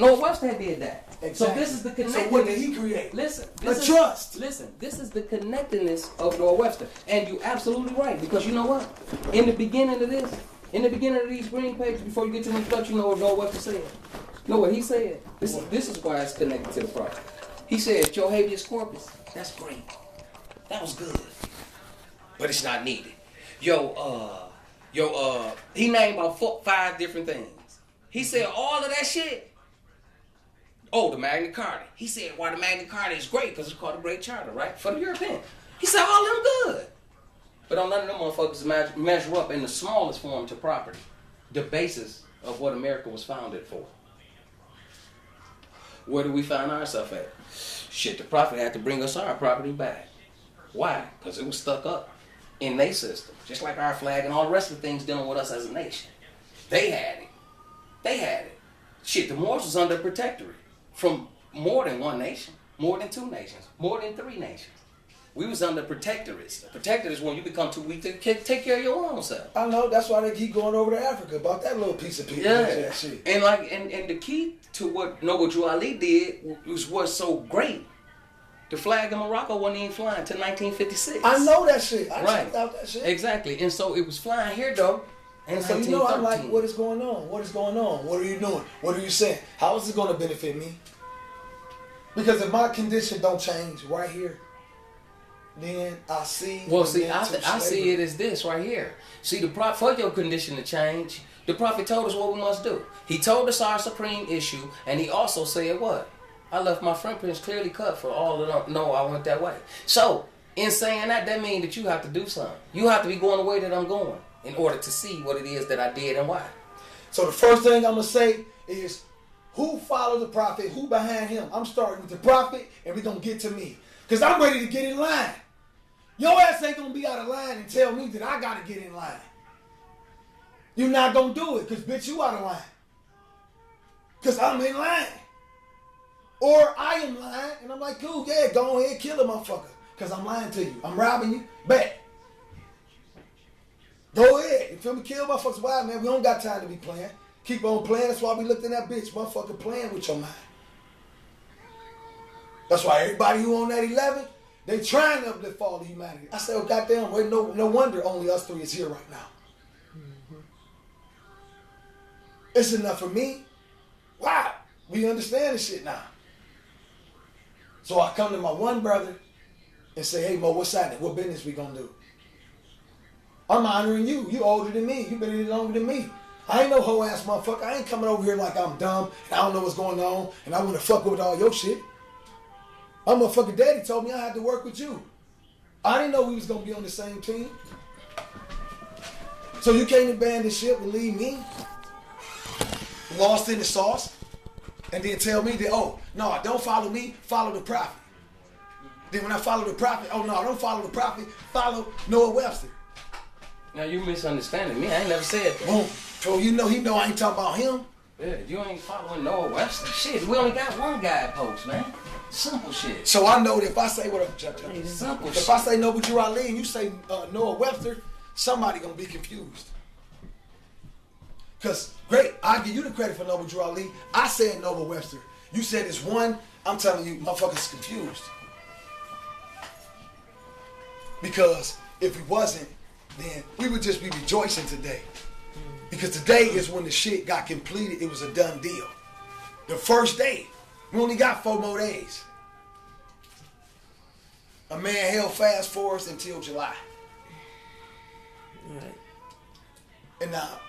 Noah Webster did that. Exactly. So this is the connectedness. So what did he create? Listen, trust. Listen, this is the connectedness of Noah Webster, and you're absolutely right, because you know what? In the beginning of these green pages, before you get to the introduction, you know what Noah Webster said. You know what he said? This is why it's connected to the prophet. He said, "Your habeas corpus, that's great. That was good, but it's not needed." He named about 5 different things. He said all of that shit. Oh, the Magna Carta. He said why the Magna Carta is great, because it's called the Great Charter, right? For the European. He said all of them good. But none of them motherfuckers measure up in the smallest form to property. The basis of what America was founded for. Where do we find ourselves at? Shit, the prophet had to bring us our property back. Why? Because it was stuck up in their system. Just like our flag and all the rest of the things dealing with us as a nation. They had it. Shit, the Moors was under protectorate from more than one nation, more than 2 nations, more than 3 nations. We was under protectorates. Protectorate is when you become too weak to take care of your own self. I know, that's why they keep going over to Africa about that little piece of people. Yeah. Shit. And the key to what Noble Drew Ali did was what's so great. The flag in Morocco wasn't even flying until 1956. I know that shit. I right. checked out that shit. Exactly. And so it was flying here though. And so you know, I'm like, what is going on? What is going on? What are you doing? What are you saying? How is it going to benefit me? Because if my condition don't change right here, then I see. Well, see, I see it as this right here. See, the prophet, for your condition to change, the prophet told us what we must do. He told us our supreme issue, and he also said what? I left my fingerprints clearly cut for all of them. No, I went that way. So, in saying that means that you have to do something. You have to be going the way that I'm going in order to see what it is that I did and why. So the first thing I'm going to say is, who followed the prophet? Who behind him? I'm starting with the prophet, and we're going to get to me. Because I'm ready to get in line. Your ass ain't going to be out of line and tell me that I got to get in line. You're not going to do it because, bitch, you out of line. Because I'm in line. Or I am lying, and I'm like, cool, yeah, go ahead, kill a motherfucker. Because I'm lying to you. I'm robbing you. Bet. Go ahead. You feel me? Kill motherfuckers. Why, man? We don't got time to be playing. Keep on playing. That's why we looked in that bitch. Motherfucker playing with your mind. That's why everybody who on that 11, they trying to uplift all of humanity. I say, oh, goddamn, well, no wonder only us 3 is here right now. Mm-hmm. It's enough for me. Wow. We understand this shit now. So I come to my one brother and say, hey, Mo, what's happening? What business we gonna do? I'm honoring you. You older than me. You been in it longer than me. I ain't no hoe ass motherfucker. I ain't coming over here like I'm dumb and I don't know what's going on and I want to fuck with all your shit. My motherfucking daddy told me I had to work with you. I didn't know we was gonna be on the same team. So you can't abandon ship and leave me lost in the sauce and then tell me that, oh, no, don't follow me, follow the prophet. Then when I follow the prophet, oh no, don't follow the prophet, follow Noah Webster. Now you misunderstanding me. I ain't never said that. Boom. So he know I ain't talking about him. Yeah, you ain't following Noah Webster. Shit, we only got one guidepost, man. Simple shit. So I know that if I say what up, simple if shit. I say Noble Drew Ali and you say Noah Webster, somebody gonna be confused. Cause great, I give you the credit for Noble Drew Ali. I said Noah Webster. You said it's one. I'm telling you, motherfuckers confused. Because if we wasn't, then we would just be rejoicing today. Because today is when the shit got completed. It was a done deal. The first day. We only got 4 more days. A man held fast for us until July. Right. And now,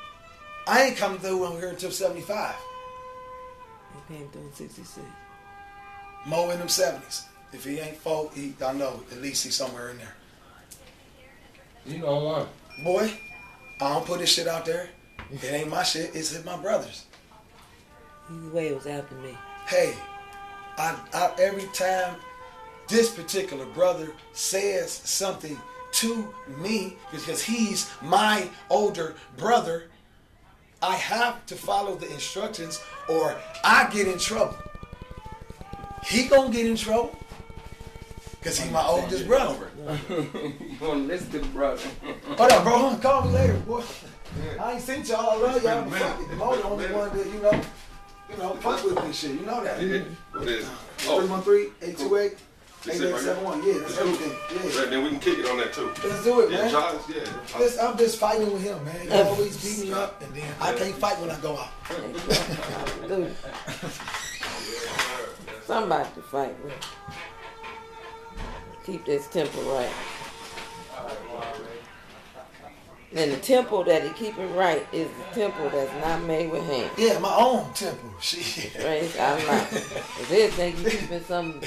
I ain't coming through on here until 75. He came through in 66. Mo in them 70s. If he ain't 4, I know at least he's somewhere in there. You know one. Boy, I don't put this shit out there. It ain't my shit. It's my brother's. Either way, it was after me. Hey, I every time this particular brother says something to me, because he's my older brother, I have to follow the instructions or I get in trouble. He gonna get in trouble because he's my oldest brother. You gonna listen to the brother. Hold up, bro. Call me later, boy. I ain't seen y'all. I love y'all. But fuck it. I'm the only one that, you know, know, fuck with this shit. You know that. Yeah. What is it? Oh, 313-828. this it right here? 8871. Yeah, that's everything. Yeah. Then we can kick it on that too. Let's do it, Yeah, man. Charles, yeah. I'm just fighting with him, man. He always beat me up, and then I can't fight when I go out. Dude. Somebody to fight with. Keep this temple right. And the temple that he keep it right is the temple that's not made with hands. Yeah, my own temple. Shit. Praise Allah. If they think you keeping some,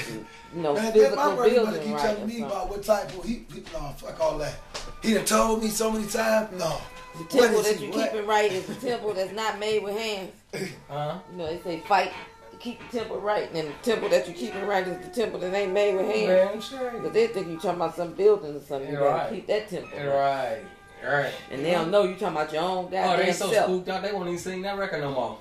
Man, physical my brother building keep right telling or me something. about what type of no, fuck all that. He done told me so many times. No. The temple What is that you he? What? keeping right is the temple that's not made with hands. They say fight to keep the temple right, and then the temple that you keeping right is the temple that ain't made with hands. Because they think you talking about some building or something. You gotta keep that temple right. Right. And they don't know you talking about your own goddamn Oh, they so self. spooked out, they won't even sing that record no more.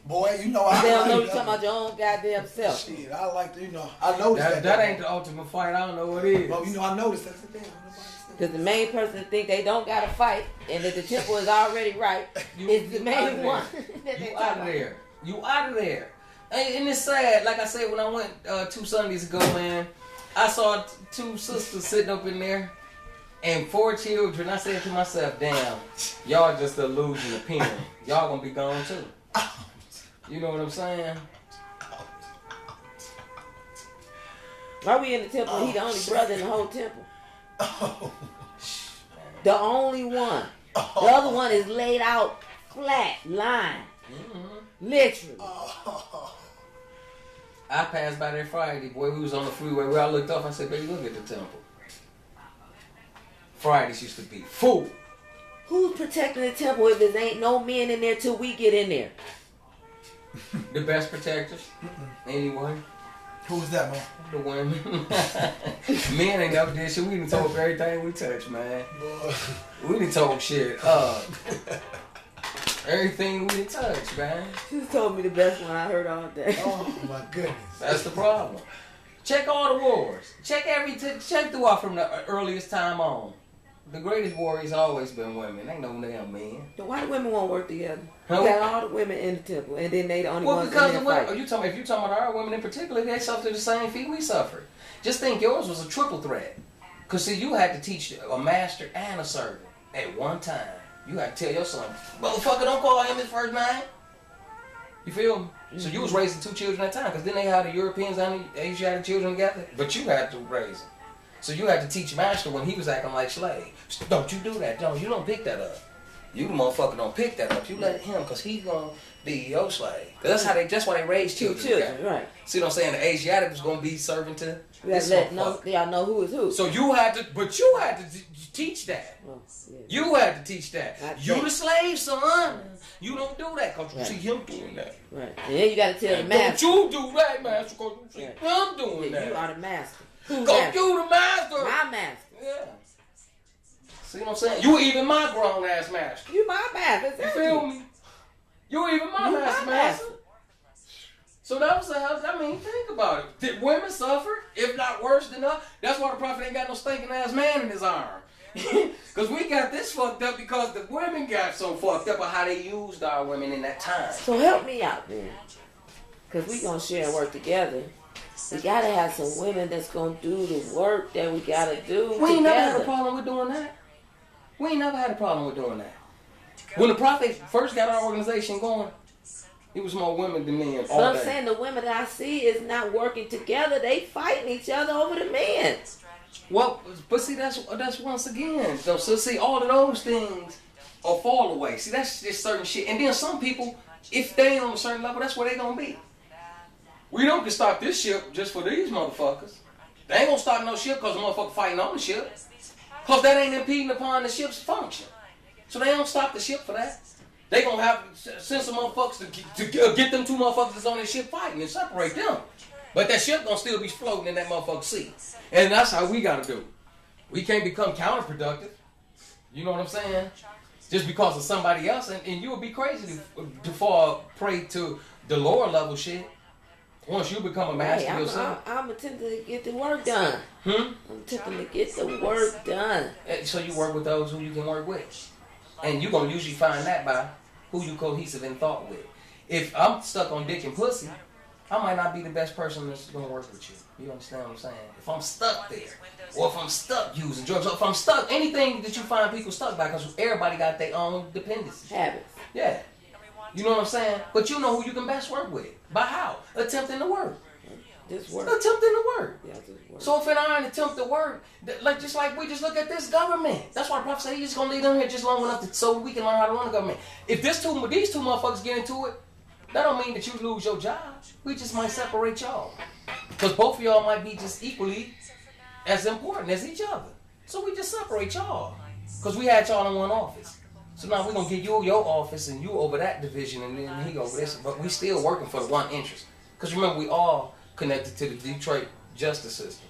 Boy, you know I They don't know like you talking about your own goddamn self. Shit, I like to, I noticed That ain't the ultimate fight, I don't know what it is. Well, I noticed that's the thing. Because the main person think they don't gotta fight, and that the temple is already right, is the main one. that they You talk out of about. there. You out of there. And it's sad. Like I said, when I went 2 Sundays ago, man, I saw 2 sisters sitting up in there and 4 children. I said to myself, damn, y'all just an illusion of penny. Y'all gonna be gone too. You know what I'm saying? Why we in the temple? He the only brother in the whole temple. Oh. The only one. The other one is laid out flat, line. Literally. I passed by there Friday, boy. We was on the freeway. Where I looked up, I said, baby, look at the temple. Fridays used to be full. Who's protecting the temple if there ain't no men in there till we get in there? The best protectors. Anyway. Who was that, man? The women. Men ain't never did shit. We done told everything we touch, man. Boy. We done told shit. Everything we done touch, man. She just told me the best one I heard all day. Oh my goodness. That's the problem. Check all the wars. Check throughout from the earliest time on. The greatest warriors always been women. Ain't no damn men. So why do women won't work together? Huh? You got all the women in the temple, and then they the only Well, ones because in the there women, fighting. if you talking about our women in particular, they suffered the same fate we suffered. Just think yours was a triple threat. Because, see, you had to teach a master and a servant at one time. You had to tell your son, motherfucker, don't call him his first name. You feel me? Mm-hmm. So you was raising 2 children at a time. Because then they had the Europeans and the Asiatic children together. But you had to raise them. So you had to teach master when he was acting like slave. Don't you do that. You don't pick that up. You the motherfucker don't pick that up. You let him, because he's going to be your slave. That's why they raise children. Right. See what I'm saying? The Asiatic was going to be serving to You gotta this let motherfucker. y'all know who is who. So you had to teach that. Oh, yeah. You had to teach that. Not You that. the slave, son. You don't do that because you Right. see him doing that. Right. And then you gotta tell the And master. don't you do that, master, because you see Right. him doing Yeah, you that. are the master. Who's Go master? you the master. My master. Yeah. See what I'm saying? You even my grown ass master. You my master. You feel me? You even my You master, my master. master. So that was think about it. Did women suffer, if not worse than us? That's why the prophet ain't got no stinking ass man in his arm. Because we got this fucked up because the women got so fucked up on how they used our women in that time. So help me out then. Because we gonna share and work together. We gotta have some women that's gonna do the work that we gotta do We ain't never had a together. problem with doing that. We ain't never had a problem with doing that. When the prophet first got our organization going, it was more women than men all But I'm day. saying the women that I see is not working together. They fighting each other over the men. Well, but see, that's once again. So see, all of those things will fall away. See, that's just certain shit. And then some people, if they ain't on a certain level, that's where they gonna be. We don't just start this ship just for these motherfuckers. They ain't gonna start no ship because the motherfucker fighting on the ship. Because that ain't impeding upon the ship's function. So they don't stop the ship for that. They gonna have send some motherfuckers to get them 2 motherfuckers that's on their ship fighting and separate them. But that ship gonna still be floating in that motherfucking sea. And that's how we gotta do. We can't become counterproductive. You know what I'm saying? Just because of somebody else. And you would be crazy to fall prey to the lower level shit. Once you become a master Hey, yourself. I'm attempting to get the work done. Hmm? I'm attempting to get the work done. So you work with those who you can work with. And you're going to usually find that by who you cohesive in thought with. if I'm stuck on dick and pussy, I might not be the best person that's gonna work with you. You understand what I'm saying? If I'm stuck there, or if I'm stuck using drugs, or if I'm stuck, anything that you find people stuck by, because everybody got their own dependencies. Habits. Yeah. You know what I'm saying? But you know who you can best work with. By how? Attempting to work. Just work. Attempting to work. Yeah, just work. So if in our attempt to work, just like we just look at this government. That's why the prophet said he's just gonna leave them here just long enough so we can learn how to run the government. If these two motherfuckers get into it, that don't mean that you lose your job. We just might separate y'all. Because both of y'all might be just equally as important as each other. So we just separate y'all. Because we had y'all in one office. So now we're going to get you your office and you over that division and then he over this. But we still working for the one interest. Because remember, we all connected to the Detroit justice system.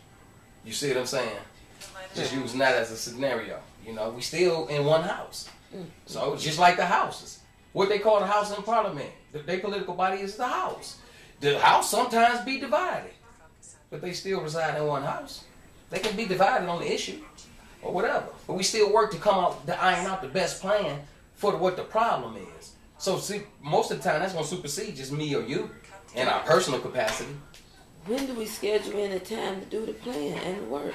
You see what I'm saying? Just using that as a scenario. You know, we still in one house. So just like the houses. What they call the House in Parliament. Their political body is the House. The House sometimes be divided. But they still reside in one house. They can be divided on the issue. Or whatever. But we still work to come out, to iron out the best plan for what the problem is. So see, most of the time that's going to supersede just me or you in our personal capacity. When do we schedule in a time to do the plan and the work?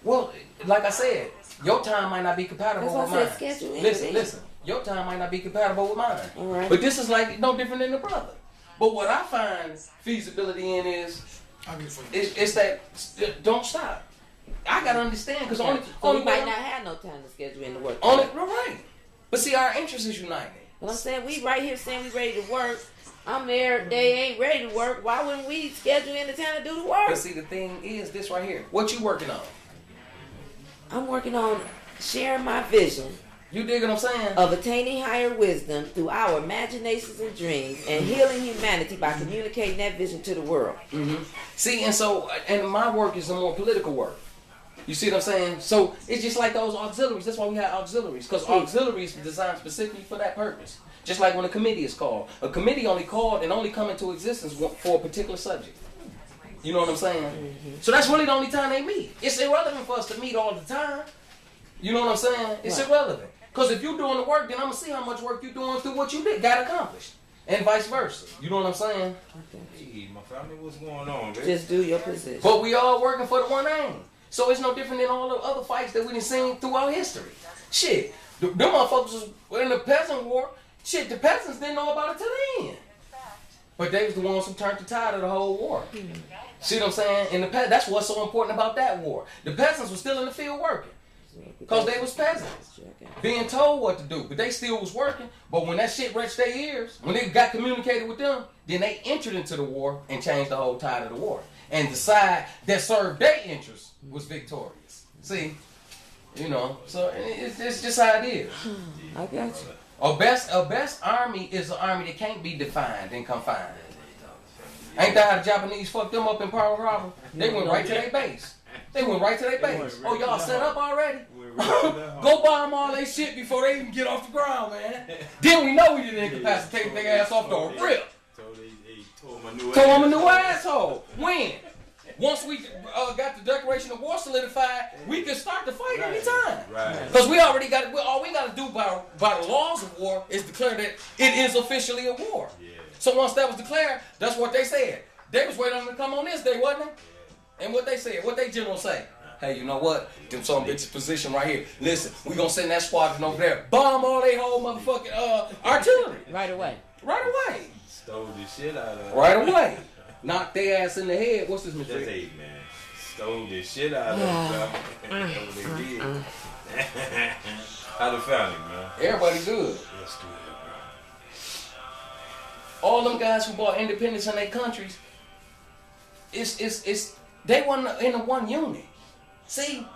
Well, like I said, your time might not be compatible with mine. That's why I said schedule in. Listen. Your time might not be compatible with mine. All right. But this is like no different than the brother. But what I find feasibility in is that don't stop. I gotta understand because we might not have no time to schedule in the work. Right. But see, our interest is united. But I'm saying we right here saying we ready to work. I'm there. They ain't ready to work. Why wouldn't we schedule in the time to do the work? But see, the thing is this right here. What you working on? I'm working on sharing my vision. You dig what I'm saying? Of attaining higher wisdom through our imaginations and dreams and healing humanity by communicating that vision to the world. Mm-hmm. See, and my work is a more political work. You see what I'm saying? So it's just like those auxiliaries. That's why we have auxiliaries. Because auxiliaries are designed specifically for that purpose. Just like when a committee is called. A committee only called and only come into existence for a particular subject. You know what I'm saying? Mm-hmm. So that's really the only time they meet. It's irrelevant for us to meet all the time. You know what I'm saying? It's irrelevant. Because if you're doing the work, then I'm going to see how much work you're doing through what you got accomplished. And vice versa. You know what I'm saying? Hey, my family, what's going on, baby? Just do your position. But we all working for the one aim. So it's no different than all the other fights that we done seen throughout history. Shit. Them motherfuckers was in the peasant war. Shit, the peasants didn't know about it till the end. But they was the ones who turned the tide of the whole war. See what I'm saying? And that's what's so important about that war. The peasants were still in the field working. Because they was peasants. Being told what to do. But they still was working. But when that shit reached their ears, when they got communicated with them, then they entered into the war and changed the whole tide of the war. And the side that served their interests was victorious. See? You know, so it's just how it is. I got you. A best army is an army that can't be defined and confined. Ain't that how the Japanese fucked them up in Pearl Harbor? They went right to their base. Oh, y'all set up already? Go bomb all they shit before they even get off the ground, man. Then we know we didn't incapacitate their ass off the rip. Told them a new asshole. When? Once we got the declaration of war solidified, we can start the fight anytime. Because we already got it. All we got to do by the laws of war is declare that it is officially a war. So once that was declared, that's what they said. They was waiting on them to come on this day, wasn't they? And what they said, what they general say? Hey, you know what? Them some bitches position right here. Listen, we gonna send that squadron over there, bomb all they whole motherfucking artillery. Right away. Stole the shit out of them. Right away. Knock their ass in the head. What's this material? That's eight, man. Stole the shit out of them. That's what they did. How the family, man? Everybody good. That's good, bro. All them guys who bought independence in their countries, they weren't in the one unit. See,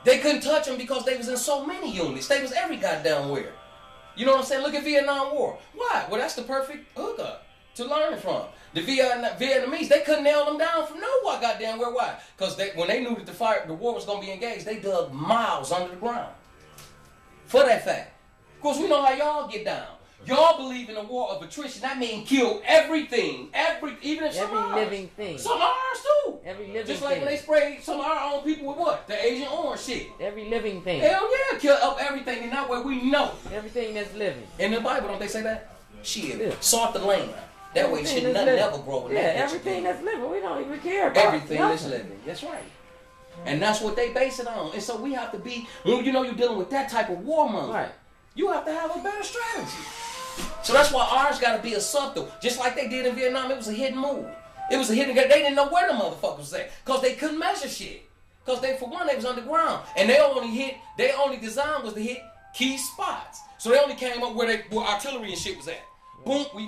they couldn't touch them because they was in so many units. They was every goddamn where. You know what I'm saying? Look at Vietnam War. Why? Well, that's the perfect hookup to learn from. The Vietnamese, they couldn't nail them down from nowhere goddamn where. Why? Because when they knew that the war was going to be engaged, they dug miles under the ground. For that fact. Of course, we know how y'all get down. Y'all believe in a war of attrition. That means kill everything. Even if some every living thing. Some of ours too. Every living Just like thing. when they sprayed some of our own people with what? The Agent Orange shit. Every living thing. Hell yeah, kill up everything, and that way we know. Everything that's living. In the Bible, don't they say that? Shit. Yeah. Salt the land. That way shit nothing never grow. Yeah, everything that's living, we don't even care about. Everything that's living. That's right. And that's what they base it on. And so we have to be, when you know you're dealing with that type of warmonger, right, you have to have a better strategy. So that's why ours got to be a subtle. Just like they did in Vietnam, it was a hidden move. It was a hidden, they didn't know where the motherfuckers was at. Because they couldn't measure shit. Because they, for one, they was underground. And their only design was to hit key spots. So they only came up where artillery and shit was at. Boom, we